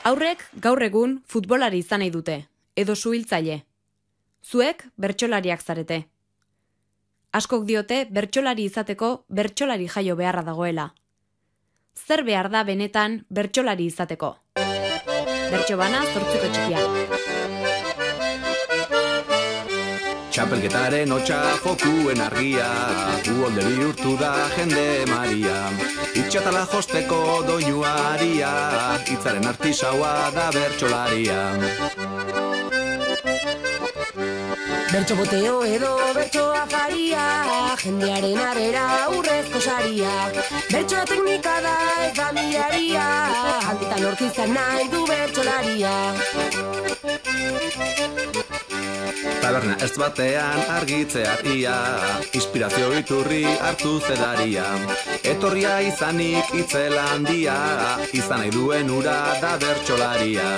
Haurrek gaur egun futbolari izan nahi dute, edo suhiltzaile. Zuek bertsolariak zarete. Askok diote bertsolari izateko bertsolari jaio beharra dagoela. Zer behar da benetan bertsolari izateko? Bertso bana 8ko txikia. Txapelketaren hotxa jokuen argia, uholde bihurtu da jende maria. Itxatala josteko doinuaria, hitzaren artisaua da bertsolaria. Bertso boteo edo bertso afaria, jendearen arera urrezko saria. Bertsoa teknika da ez da miraria, handitan orkizan nahi du bertsolaria. Taberna ez batean argitzeak ia, inspirazio iturri hartu zedaria. Etorria izanik itzela handia, izan nahi duen ura da bertsolaria.